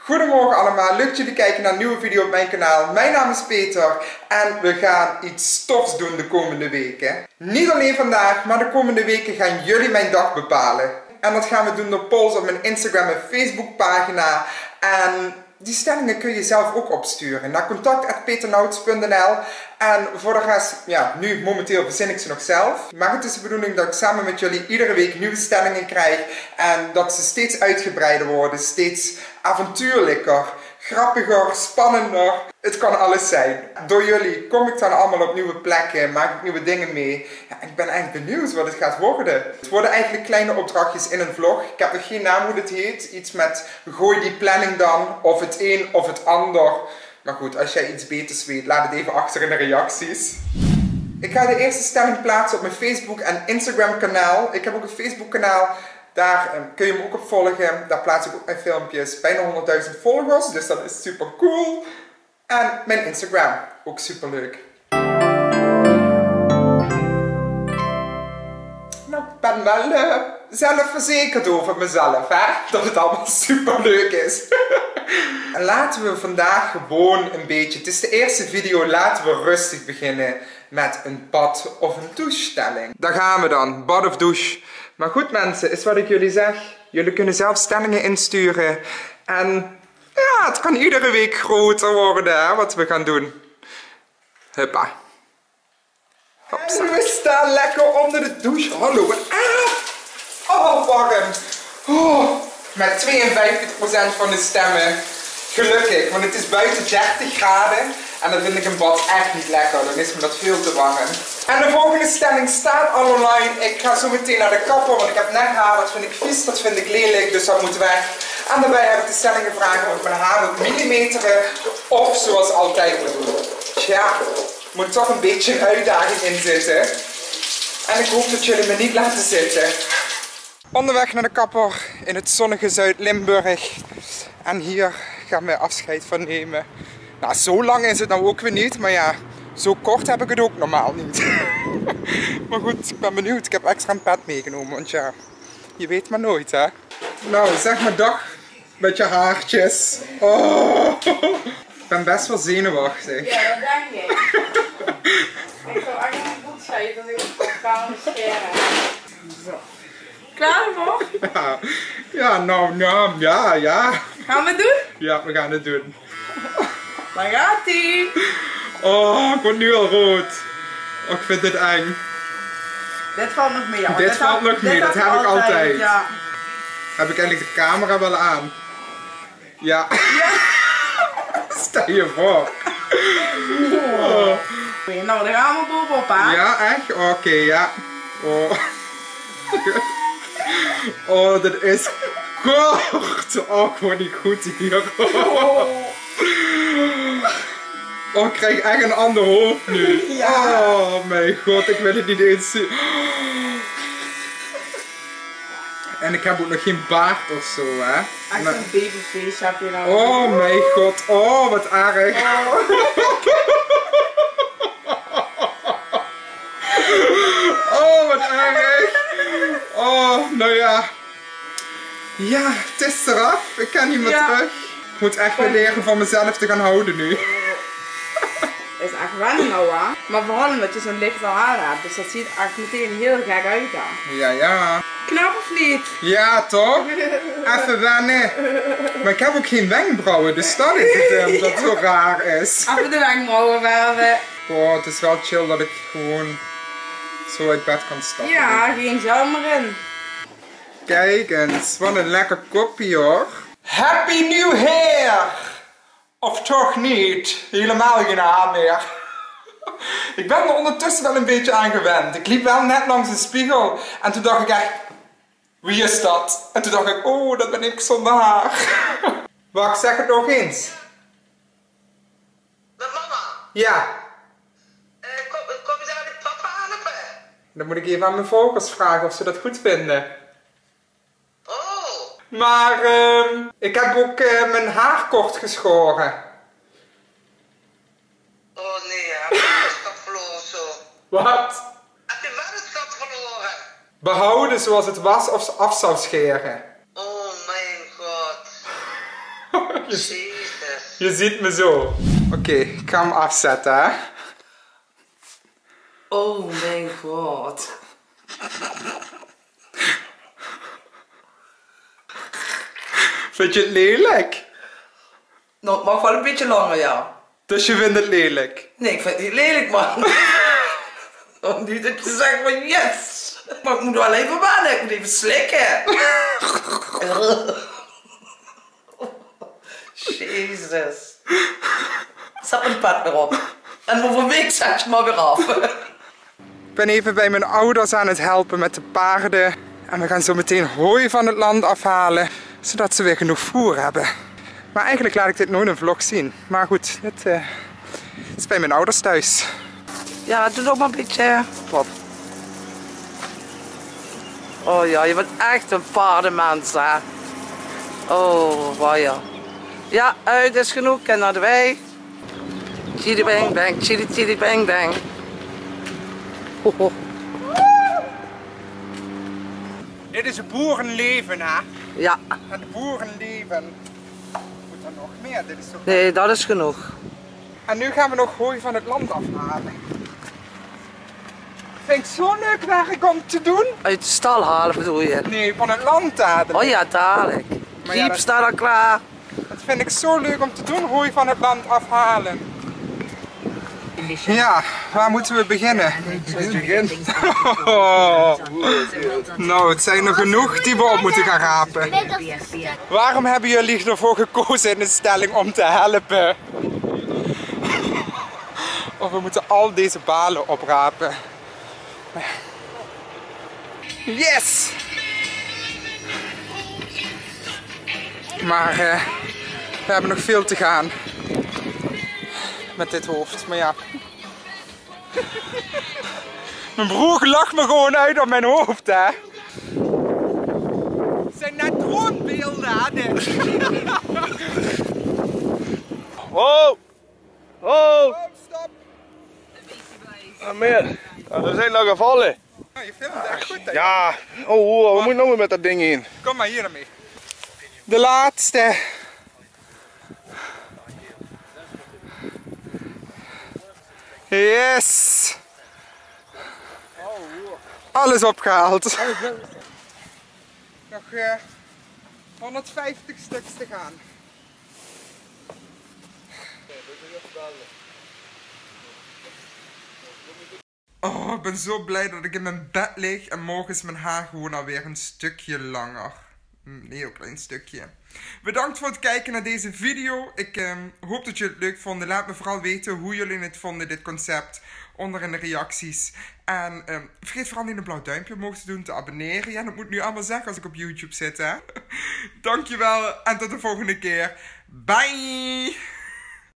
Goedemorgen allemaal, leuk dat jullie kijken naar een nieuwe video op mijn kanaal. Mijn naam is Peter en we gaan iets stofs doen de komende weken. Niet alleen vandaag, maar de komende weken gaan jullie mijn dag bepalen. En dat gaan we doen door polls op mijn Instagram en Facebook pagina. En die stellingen kun je zelf ook opsturen naar contact@peternouts.nl. En voor de rest, ja, nu momenteel verzin ik ze nog zelf. Maar het is de bedoeling dat ik samen met jullie iedere week nieuwe stellingen krijg. En dat ze steeds uitgebreider worden, steeds avontuurlijker, grappiger, spannender. Het kan alles zijn. Door jullie kom ik dan allemaal op nieuwe plekken, maak ik nieuwe dingen mee. Ja, ik ben eigenlijk benieuwd wat het gaat worden. Het worden eigenlijk kleine opdrachtjes in een vlog. Ik heb nog geen naam hoe dit heet. Iets met gooi die planning dan, of het een of het ander. Maar goed, als jij iets beters weet, laat het even achter in de reacties. Ik ga de eerste stelling plaatsen op mijn Facebook en Instagram kanaal. Ik heb ook een Facebook kanaal. Daar kun je me ook op volgen. Daar plaats ik ook mijn filmpjes. Bijna 100.000 volgers, dus dat is super cool. En mijn Instagram, ook super leuk. Nou, ik ben wel zelfverzekerd over mezelf, hè? Dat het allemaal super leuk is. Laten we vandaag gewoon een beetje, het is de eerste video, laten we rustig beginnen met een bad of een douchestelling. Daar gaan we dan, bad of douche. Maar goed mensen, is wat ik jullie zeg. Jullie kunnen zelf stellingen insturen. En ja, het kan iedere week groter worden, hè, wat we gaan doen. Huppa. Hopsa. En we staan lekker onder de douche. Hallo, wat oh, warm. Oh, met 52% van de stemmen. Gelukkig, want het is buiten 30 graden. En dan vind ik een bad echt niet lekker. Dan is me dat veel te warm. En de volgende stelling staat al online. Ik ga zo meteen naar de kapper, want ik heb nekhaar. Dat vind ik vies, dat vind ik lelijk, dus dat moet weg. En daarbij heb ik de stelling gevraagd of ik mijn haar moet millimeteren of zoals altijd moet doen. Tja, moet toch een beetje een uitdaging in zitten. En ik hoop dat jullie me niet laten zitten. Onderweg naar de kapper in het zonnige Zuid-Limburg. En hier gaan we afscheid van nemen. Nou, zo lang is het nou ook weer niet, maar ja, zo kort heb ik het ook normaal niet. Maar goed, ik ben benieuwd. Ik heb extra een pet meegenomen, want ja, je weet maar nooit, hè. Nou, zeg maar dag met je haartjes. Oh, ik ben best wel zenuwachtig. Ja, dat denk ik. Ik zou echt niet goed zijn dat ik op kan scheren. Zo. Klaar ervoor? Ja, nou, ja. Gaan we het doen? Ja, we gaan het doen. Daar gaat ie. Oh, ik word nu al rood. Oh, ik vind dit eng. Dit valt nog mee. Dit valt nog mee, dat heb ik altijd. Ja. Heb ik eigenlijk de camera wel aan? Ja. Stel je voor. Oh. Nou, dan gaan we bovenop, hè? Ja, echt? Oké, ja. Oh. Oh, dit is kort. Oh, ik word niet goed hier. Oh, ik krijg echt een ander hoofd nu. Ja. Oh mijn god, ik wil het niet eens zien. En ik heb ook nog geen baard of zo, hè. Echt een babyface heb je nou. Oh mijn god, oh wat erg. Oh, wat erg. Oh, nou ja. Ja, het is eraf. Ik kan niet meer terug. Ik moet echt weer leren van mezelf te gaan houden nu. Is echt wennen nou, hè? Maar vooral omdat je zo'n lichte haar hebt, dus dat ziet echt meteen heel gek uit, hè? Ja. Knap of niet? Ja, toch? Even wennen. Maar ik heb ook geen wenkbrauwen, dus dat is het dat zo raar is. Even de wenkbrauwen verven. Oh, het is wel chill dat ik gewoon zo uit bed kan stappen. Ja, geen gel meer in. Kijk eens, wat een lekker kopje hoor. Happy New Hair! Of toch niet? Helemaal geen haar meer. Ik ben er ondertussen wel een beetje aan gewend. Ik liep wel net langs de spiegel en toen dacht ik echt, wie is dat? En toen dacht ik, oh, dat ben ik zonder haar. Wacht, zeg het nog eens. Met mama? Ja. Kom je daar met papa helpen? Dan moet ik even aan mijn volgers vragen of ze dat goed vinden. Oh. Maar ik heb ook mijn haar kort geschoren. Oh nee, heb je weddenschap verloren zo? Wat? Heb je weddenschap verloren? Behouden zoals het was of af zou scheren. Oh mijn god. Je ziet me zo. Oké, ik ga hem afzetten, hè. Oh mijn god. Vind je het lelijk? Nou, het mag wel een beetje langer, ja. Dus je vindt het lelijk? Nee, ik vind het niet lelijk, man. Oh, niet dat je zegt van yes. Maar ik moet wel even wennen, ik moet even slikken. Jezus. Zet een pet weer op. En over een week zet je maar weer af. Ik ben even bij mijn ouders aan het helpen met de paarden. En we gaan zo meteen hooi van het land afhalen, zodat ze weer genoeg voer hebben. Maar eigenlijk laat ik dit nooit in een vlog zien. Maar goed, dit is bij mijn ouders thuis. Ja, doe nog maar een beetje. Pop. Oh ja, je bent echt een paardenmens, hè. Oh, waar ja. Ja, uit is genoeg, en naar de wei. Chili bang bang, chili bang bang. Ho, ho. Dit is een boerenleven, hè? Ja. Het boerenleven. Moet er nog meer? Dit is toch... Nee, dat is genoeg. En nu gaan we nog hooi van het land afhalen. Vind ik zo'n leuk werk om te doen? Uit de stal halen bedoel je? Nee, van het land dadelijk. Oh ja, dadelijk. Maar ja, Jeep dat- staat al klaar. Dat vind ik zo leuk om te doen, hooi van het land afhalen. Ja, waar moeten we beginnen? Oh. Nou, het zijn er genoeg die we op moeten gaan rapen. Waarom hebben jullie ervoor gekozen in de stelling om te helpen? Of we moeten al deze balen oprapen. Yes! Maar we hebben nog veel te gaan. Met dit hoofd, maar ja. Mijn broer lacht me gewoon uit op mijn hoofd, hè. Het zijn net droombeelden, hè, dit. Oh! Oh! Oh, stop. Meer. Er zijn nog gevallen. Nou, je filmt echt goed, hè. Ja. Oh, we moeten nou weer met dat ding in. Kom maar hier mee. De laatste. Yes! Alles opgehaald. Nog 150 stuks te gaan. Oh, ik ben zo blij dat ik in mijn bed lig en morgen is mijn haar gewoon alweer een stukje langer. Een heel klein stukje. Bedankt voor het kijken naar deze video. Ik hoop dat jullie het leuk vonden. Laat me vooral weten hoe jullie het vonden, dit concept, onder in de reacties. En vergeet vooral niet een blauw duimpje omhoog te doen, te abonneren. Ja, dat moet ik nu allemaal zeggen als ik op YouTube zit, hè. Dankjewel en tot de volgende keer. Bye!